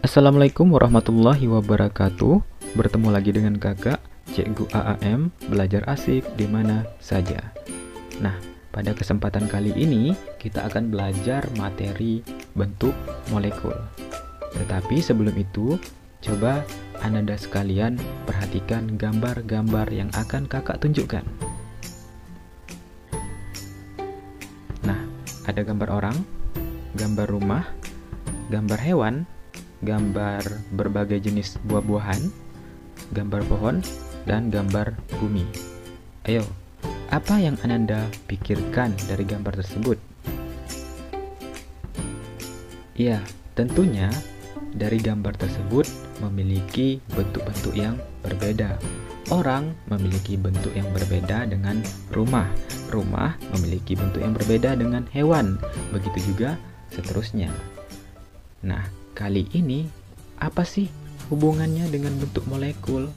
Assalamualaikum warahmatullahi wabarakatuh. Bertemu lagi dengan kakak Cikgu AAM, belajar asik di mana saja. Nah, pada kesempatan kali ini kita akan belajar materi bentuk molekul. Tetapi sebelum itu, coba Anda sekalian perhatikan gambar-gambar yang akan kakak tunjukkan. Nah, ada gambar orang, gambar rumah, gambar hewan, gambar berbagai jenis buah-buahan, gambar pohon, dan gambar bumi. Ayo, apa yang Anda pikirkan dari gambar tersebut? Ya, tentunya dari gambar tersebut memiliki bentuk-bentuk yang berbeda. Orang memiliki bentuk yang berbeda dengan rumah. Rumah memiliki bentuk yang berbeda dengan hewan. Begitu juga seterusnya. Nah, kali ini apa sih hubungannya dengan bentuk molekul?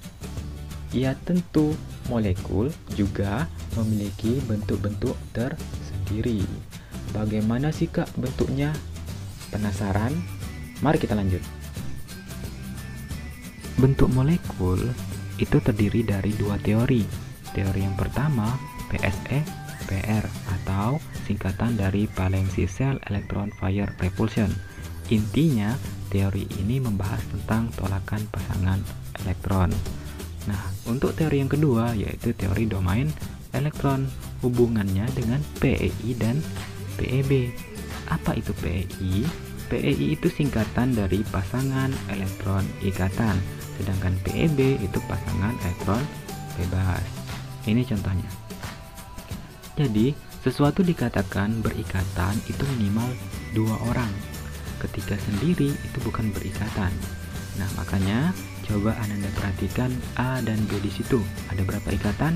Ya, tentu molekul juga memiliki bentuk-bentuk tersendiri. Bagaimana sih Kak bentuknya? Penasaran? Mari kita lanjut. Bentuk molekul itu terdiri dari dua teori. Teori yang pertama PSE/PR atau singkatan dari Valency Shell Electron Fire Repulsion. Intinya, teori ini membahas tentang tolakan pasangan elektron. Nah, untuk teori yang kedua yaitu teori domain elektron, hubungannya dengan PeI dan Peb. Apa itu PeI? PeI itu singkatan dari pasangan elektron ikatan, sedangkan Peb itu pasangan elektron bebas. Ini contohnya. Jadi, sesuatu dikatakan berikatan itu minimal 2 orang. Ketika sendiri itu bukan berikatan. Nah, makanya coba Anda perhatikan A dan B di situ. Ada berapa ikatan?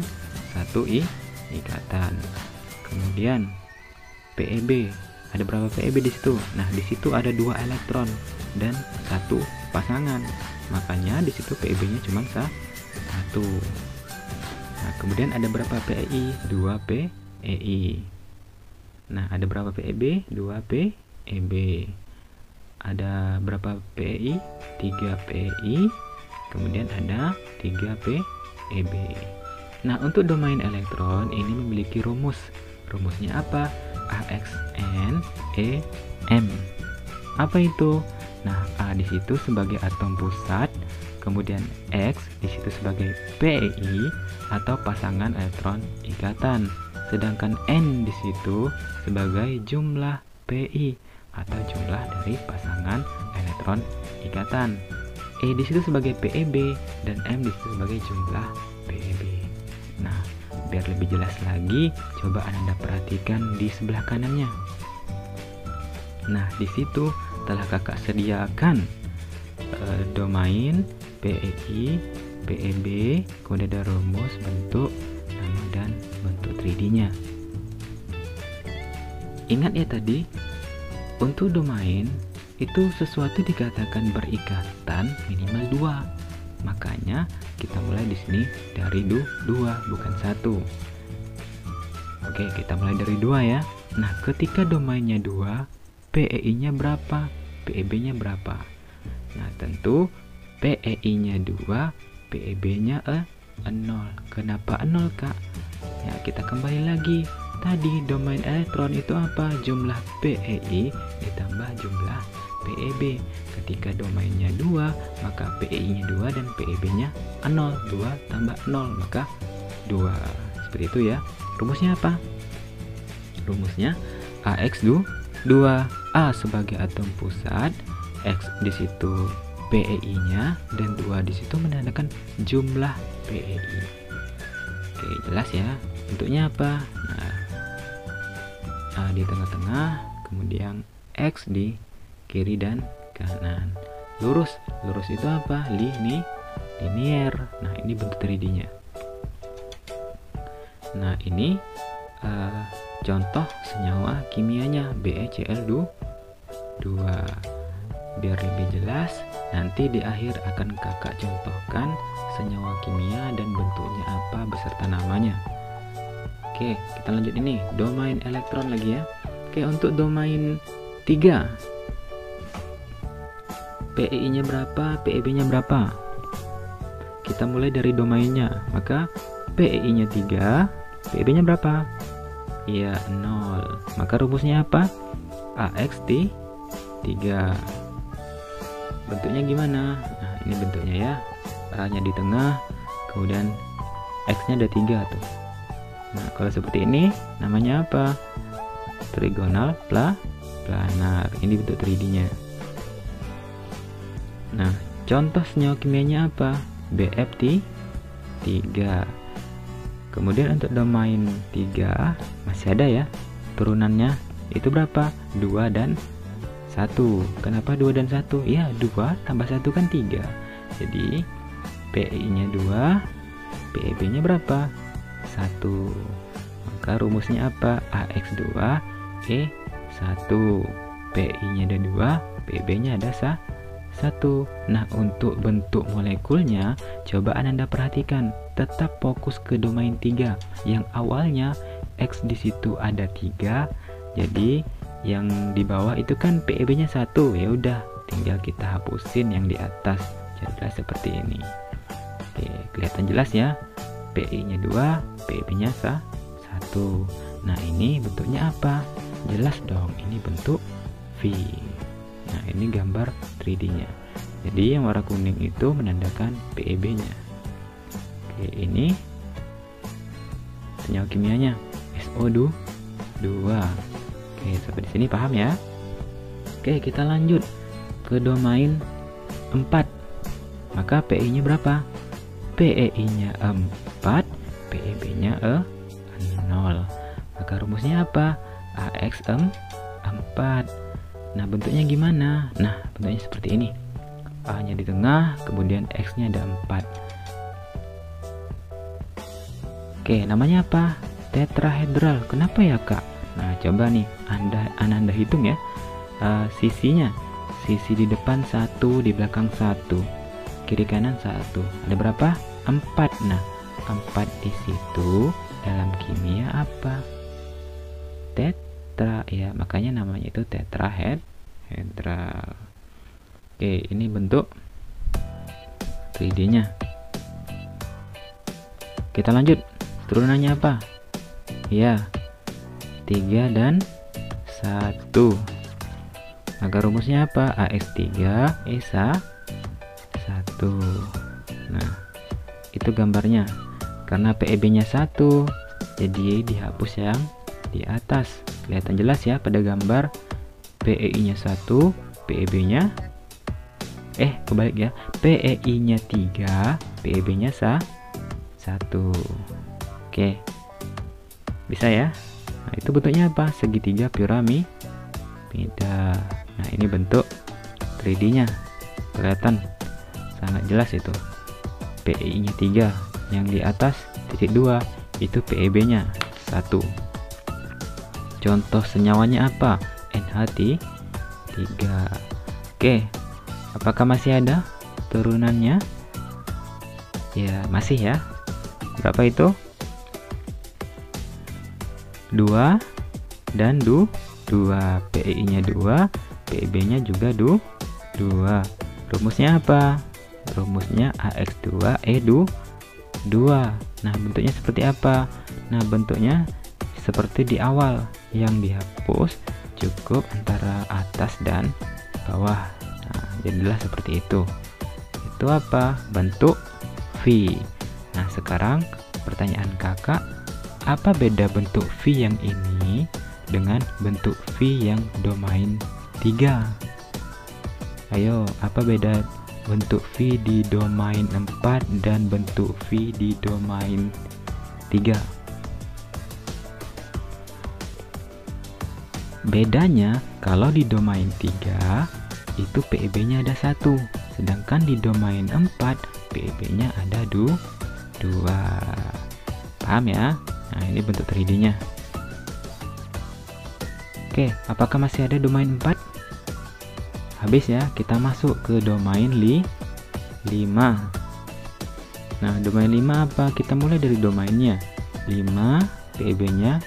1 ikatan. Kemudian PeB. Ada berapa PeB di situ? Nah, di situ ada 2 elektron dan 1 pasangan. Makanya di situ PeB-nya cuma 1. Nah, kemudian ada berapa PeI? 2 PeI. Nah, ada berapa PeB? 2 PeB. Ada berapa PeI? 3 PeI. Kemudian ada 3 PeB. Nah, untuk domain elektron ini memiliki rumus. Rumusnya apa? AXN EM. Apa itu? Nah, A di situ sebagai atom pusat, kemudian X di situ sebagai PeI atau pasangan elektron ikatan, sedangkan N di situ sebagai jumlah Pi atau jumlah dari pasangan elektron ikatan. E di situ sebagai Peb dan M di situ sebagai jumlah Peb. Nah, biar lebih jelas lagi, coba Anda perhatikan di sebelah kanannya. Nah, di situ telah kakak sediakan domain PeI, Peb, kemudian ada rumus, bentuk, nama, dan bentuk 3D-nya. Ingat ya tadi, untuk domain itu sesuatu dikatakan berikatan minimal 2. Makanya kita mulai di sini dari 2 bukan 1. Oke, kita mulai dari 2 ya. Nah, ketika domainnya 2, PeI-nya berapa? Peb-nya berapa? Nah, tentu PeI-nya 2, Peb-nya 0. Kenapa 0, Kak? Ya, kita kembali lagi. Tadi domain elektron itu apa? Jumlah PeI ditambah jumlah Peb. Ketika domainnya 2, maka PeI-nya 2 dan Peb-nya 0. 2 tambah 0, maka 2. Seperti itu ya. Rumusnya apa? Rumusnya AX2. A sebagai atom pusat, X di situ PeI-nya, dan 2 di situ menandakan jumlah PeI. Oke, jelas ya. Bentuknya apa? Nah, A di tengah-tengah, kemudian X di kiri dan kanan. Lurus itu apa? Linier. Nah, ini bentuk 3D-nya. Nah, ini contoh senyawa kimianya BeCl2. Biar lebih jelas, nanti di akhir akan kakak contohkan senyawa kimia dan bentuknya apa beserta namanya. Oke, kita lanjut ini, domain elektron lagi ya. Oke, untuk domain 3 PEI-nya berapa, PEB-nya berapa? Kita mulai dari domainnya. Maka PEI-nya 3, PEB-nya berapa? Iya, 0. Maka rumusnya apa? AX 3. Bentuknya gimana? Nah, ini bentuknya ya. A-nya di tengah, kemudian X-nya ada 3 tuh. Nah, kalau seperti ini namanya apa? Trigonal planar. Ini bentuk 3D-nya. Nah, contoh senyawa kimianya apa? BF 3. Kemudian untuk domain 3 masih ada ya. Turunannya itu berapa? 2 dan 1. Kenapa 2 dan 1? Ya, 2 tambah 1 kan 3. Jadi PI-nya 2, PEB-nya berapa? 1. Maka rumusnya apa? AX2 E1. PI-nya ada 2, PEB-nya ada 1. Nah, untuk bentuk molekulnya coba Anda perhatikan, tetap fokus ke domain 3. Yang awalnya X di situ ada 3. Jadi yang di bawah itu kan PEB-nya 1. Ya udah, tinggal kita hapusin yang di atas. Jadilah seperti ini. Oke, kelihatan jelas ya. PI-nya 2, PEB-nya 1. Nah, ini bentuknya apa? Jelas dong, ini bentuk V. Nah, ini gambar 3D-nya. Jadi yang warna kuning itu menandakan PEB-nya. Oke, ini senyawa kimianya SO2. Oke, sampai di sini paham ya? Oke, kita lanjut ke domain 4. Maka PI-nya berapa? PEI-nya 4, PEB-nya 0. Maka rumusnya apa? AX 4. Nah, bentuknya gimana? Nah, bentuknya seperti ini. A-nya di tengah, kemudian X-nya ada 4. Oke, namanya apa? Tetrahedral. Kenapa ya, Kak? Nah, coba nih Anda hitung ya. Sisinya. Sisi di depan 1, di belakang 1. Kiri kanan 1. Ada berapa? 4. Nah, 4 di situ dalam kimia apa? Tetra ya, makanya namanya itu tetrahedral. Oke, ini bentuk 3D-nya. Kita lanjut. Turunannya apa? Ya, 3 dan 1. Maka rumusnya apa? AX3 E1. Nah, itu gambarnya. Karena PEB-nya 1, jadi dihapus yang di atas. Kelihatan jelas ya pada gambar. PEI-nya 1, PEB-nya kebalik ya. PEI-nya 3, PEB-nya 1. Oke. Bisa ya? Nah, itu bentuknya apa? Segitiga piramida. Nah, ini bentuk 3D-nya. Kelihatan sangat jelas itu. PEI-nya 3, yang di atas titik 2 itu PEB-nya 1. Contoh senyawanya apa? NH3. Oke, apakah masih ada turunannya? Ya, masih ya. Berapa itu? 2 dan 2. PEI-nya 2, PEB-nya juga 2. Rumusnya apa? Rumusnya AX2 E2. Nah, bentuknya seperti apa? Nah, bentuknya seperti di awal, yang dihapus cukup antara atas dan bawah. Nah, jadilah seperti itu. Itu apa? Bentuk V. Nah, sekarang pertanyaan kakak, apa beda bentuk V yang ini dengan bentuk V yang domain 3? Ayo, apa beda bentuk V di domain 4 dan bentuk V di domain 3? Bedanya, kalau di domain 3 itu PEB-nya ada 1, sedangkan di domain 4 PEB-nya ada 2. Paham ya? Nah, ini bentuk 3D-nya. Oke, apakah masih ada domain 4? Habis ya, kita masuk ke domain 5. Nah, domain 5 apa? Kita mulai dari domainnya. 5, PEB-nya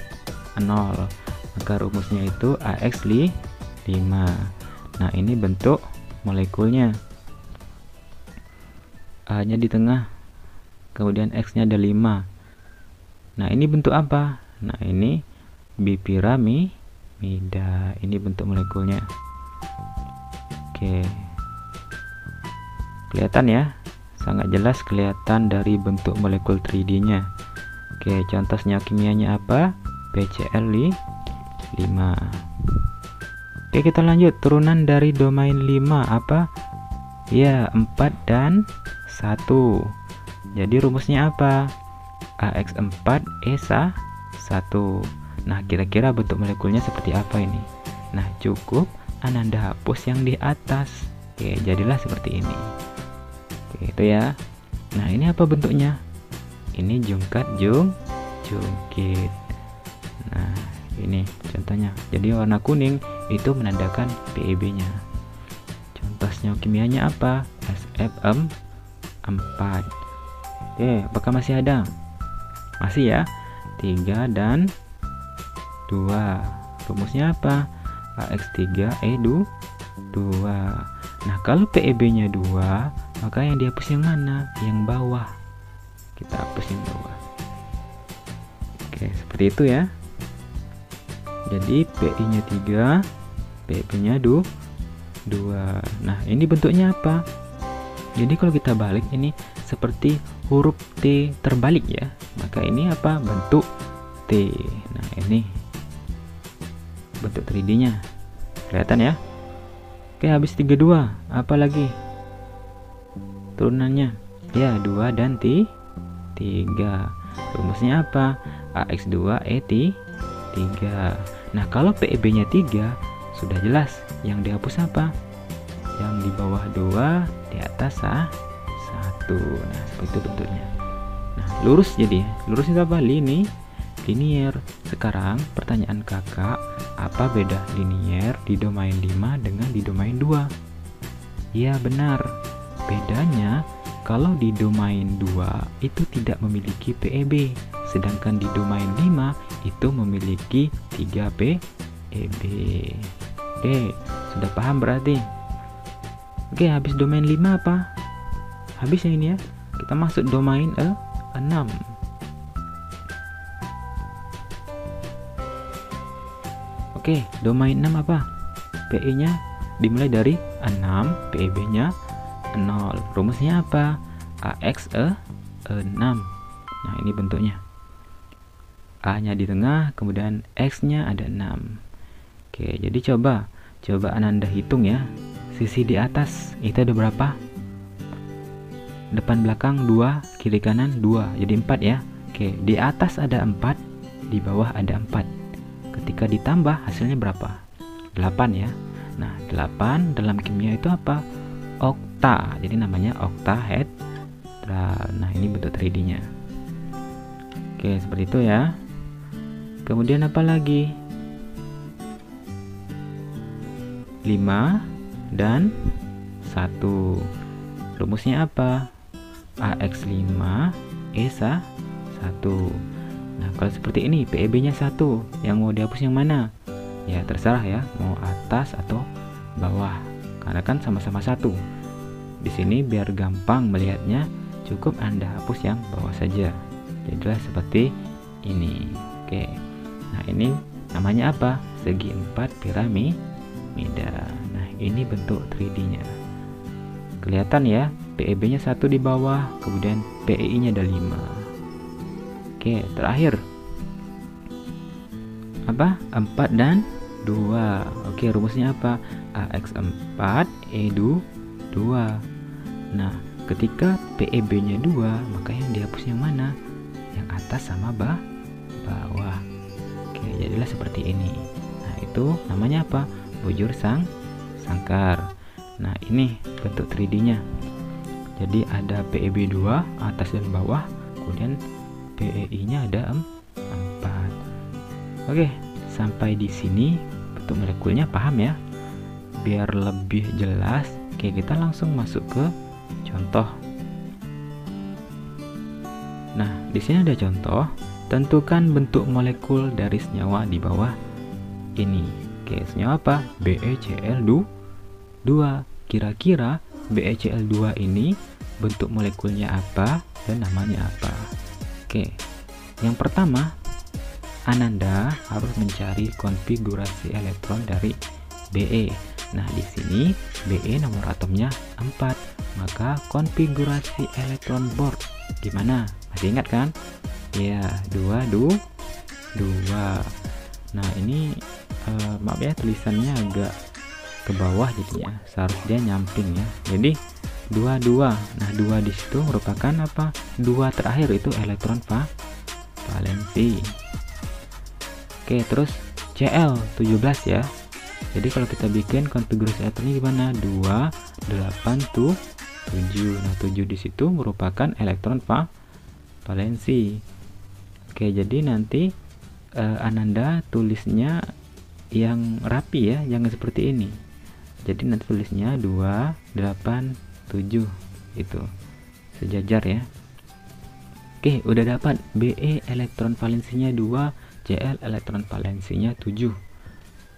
0. Maka rumusnya itu AX5. Nah, ini bentuk molekulnya. A-nya di tengah, kemudian X-nya ada 5. Nah, ini bentuk apa? Nah, ini bipiramida. Ini bentuk molekulnya. Oke. Kelihatan ya? Sangat jelas kelihatan dari bentuk molekul 3D-nya. Oke, contoh senyawa kimianya apa? BCl5. Oke, kita lanjut. Turunan dari domain 5 apa? Ya, 4 dan 1. Jadi rumusnya apa? AX4 ESA1. Nah, kira-kira bentuk molekulnya seperti apa ini? Nah, cukup Ananda hapus yang di atas. Oke, jadilah seperti ini. Oke, itu ya. Nah, ini apa bentuknya? Ini jungkit. Nah, ini contohnya. Jadi warna kuning itu menandakan PEB-nya. Contoh senyawa kimianya apa? SF4. Oke, apakah masih ada? Masih ya. 3 dan 2. Rumusnya apa? AX3E2. Nah, kalau PEB-nya 2, maka yang dihapus yang mana? Yang bawah. Kita hapus yang bawah. Oke, seperti itu ya. Jadi PI-nya 3, PEB-nya 2. Nah, ini bentuknya apa? Jadi kalau kita balik ini seperti huruf T terbalik ya. Maka ini apa? Bentuk T. Nah, ini bentuk 3D-nya. Kelihatan ya? Oke, habis 32. Apa lagi? Turunannya. Ya, 2 dan 3. Rumusnya apa? AX2E3. Nah, kalau PEB-nya 3, sudah jelas. Yang dihapus apa? Yang di bawah 2, di atas 1. Nah, seperti itu bentuknya. Nah, lurus jadi. Lurus itu apa? Linier. Sekarang pertanyaan kakak, apa beda linier di domain 5 dengan di domain 2? Ya, benar. Bedanya kalau di domain 2 itu tidak memiliki PEB, sedangkan di domain 5 itu memiliki 3 PEB. Oke, sudah paham berarti? Oke, habis domain 5 apa? Habis yang ini ya. Kita masuk domain 6. Oke, domain 6 apa? PE-nya dimulai dari 6, PEB-nya 0. Rumusnya apa? AX6. Nah, ini bentuknya. A-nya di tengah, kemudian X-nya ada 6. Oke, jadi coba Ananda hitung ya. Sisi di atas itu ada berapa? Depan belakang 2, kiri kanan 2, jadi 4 ya. Oke, di atas ada 4, di bawah ada 4. Ketika ditambah hasilnya berapa? 8 ya. Nah, 8 dalam kimia itu apa? Okta. Jadi namanya oktahedral. Nah, ini bentuk 3D-nya. Oke, seperti itu ya. Kemudian apa lagi? 5 dan 1. Rumusnya apa? AX5 ESA1. Nah, kalau seperti ini PEB-nya 1, yang mau dihapus yang mana? Ya, terserah ya, mau atas atau bawah. Karena kan sama-sama 1. Di sini biar gampang melihatnya, cukup Anda hapus yang bawah saja. Jadilah seperti ini. Oke. Nah, ini namanya apa? Segi 4 piramida. Nah, ini bentuk 3D-nya. Kelihatan ya, PEB-nya 1 di bawah, kemudian PEI-nya ada 5. Oke, terakhir. Apa? 4 dan 2. Oke, rumusnya apa? AX4E2. Nah, ketika PEB-nya 2, maka yang dihapus yang mana? Yang atas sama bawah. Oke, jadilah seperti ini. Nah, itu namanya apa? Bujur sangkar. Nah, ini bentuk 3D-nya. Jadi ada PEB 2 atas dan bawah, kemudian PEI-nya ada 4. Oke, sampai di sini bentuk molekulnya paham ya? Biar lebih jelas, oke, kita langsung masuk ke contoh. Nah, di sini ada contoh. Tentukan bentuk molekul dari senyawa di bawah ini. Oke, senyawa apa? BeCl2. Kira-kira BeCl2 ini bentuk molekulnya apa dan namanya apa. Oke, yang pertama, Ananda harus mencari konfigurasi elektron dari Be. Nah, di sini Be nomor atomnya 4, maka konfigurasi elektron board gimana? Masih ingat kan? Ya, 2. Nah, ini maaf ya, tulisannya agak ke bawah jadinya, seharusnya nyamping ya. Jadi 2. Nah, 2 di situ merupakan apa? 2 terakhir itu elektron valensi. Oke, terus Cl 17 ya. Jadi kalau kita bikin konfigurasi elektronnya gimana? 2, 8, 7. Nah, 7 di situ merupakan elektron valensi. Oke, jadi nanti Ananda tulisnya yang rapi ya, jangan seperti ini. Jadi nanti tulisnya 2, 8, 7 itu sejajar ya. Oke, udah dapat Be elektron valensinya 2, Cl elektron valensinya 7.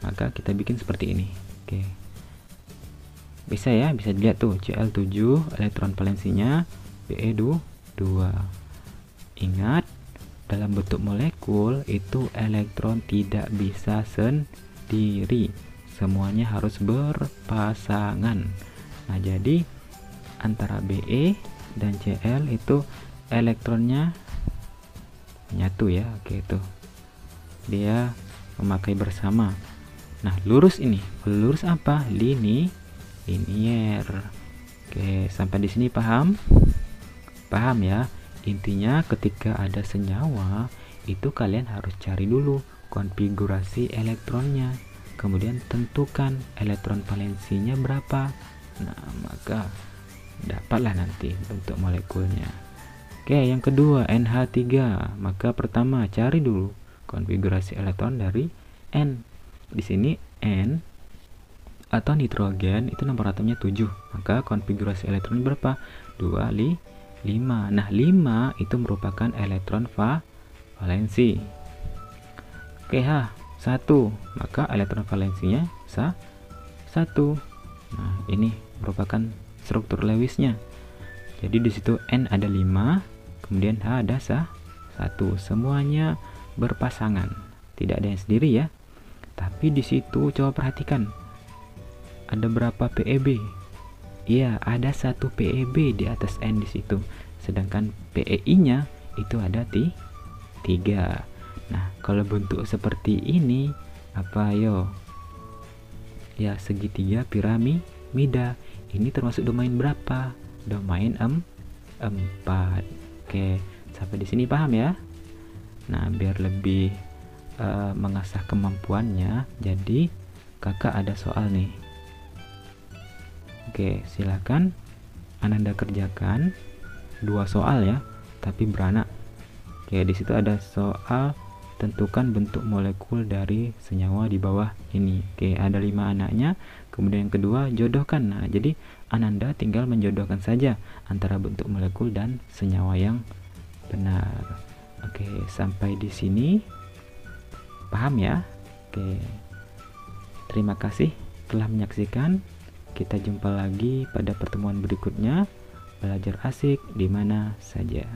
Maka kita bikin seperti ini. Oke, bisa ya, bisa dilihat tuh, Cl 7 elektron valensinya, Be 2. Ingat, dalam bentuk molekul itu elektron tidak bisa sendiri, semuanya harus berpasangan. Nah, jadi antara Be dan Cl itu elektronnya menyatu ya. Oke, itu dia memakai bersama. Nah, lurus ini, lurus apa? Linier. Oke, sampai di sini paham? Paham ya? Intinya ketika ada senyawa itu kalian harus cari dulu konfigurasi elektronnya, kemudian tentukan elektron valensinya berapa. Nah, maka dapatlah nanti bentuk molekulnya. Oke, yang kedua NH3. Maka pertama cari dulu konfigurasi elektron dari N. Di sini N atau nitrogen itu nomor atomnya 7. Maka konfigurasi elektron berapa? 2, 5. Nah, 5 itu merupakan elektron valensi. Oke, H1. Maka elektron valensinya 1. Nah, ini merupakan struktur Lewisnya. Jadi di situ N ada 5, kemudian H ada 1. Semuanya berpasangan, tidak ada yang sendiri ya. Tapi di situ coba perhatikan, ada berapa PeB? Iya, ada 1 PeB di atas N di situ. Sedangkan PeI-nya itu ada 3. Nah, kalau bentuk seperti ini apa yo? Ya, segitiga piramida. Ini termasuk domain berapa? Domain 4. Oke, sampai di sini paham ya? Nah, biar lebih mengasah kemampuannya, jadi kakak ada soal nih. Oke, silakan Ananda kerjakan 2 soal ya, tapi beranak. Oke, di situ ada soal tentukan bentuk molekul dari senyawa di bawah ini. Oke, ada 5 anaknya. Kemudian yang kedua, jodohkan. Nah, jadi Ananda tinggal menjodohkan saja antara bentuk molekul dan senyawa yang benar. Oke, sampai di sini paham ya? Oke, terima kasih telah menyaksikan. Kita jumpa lagi pada pertemuan berikutnya. Belajar asik di mana saja.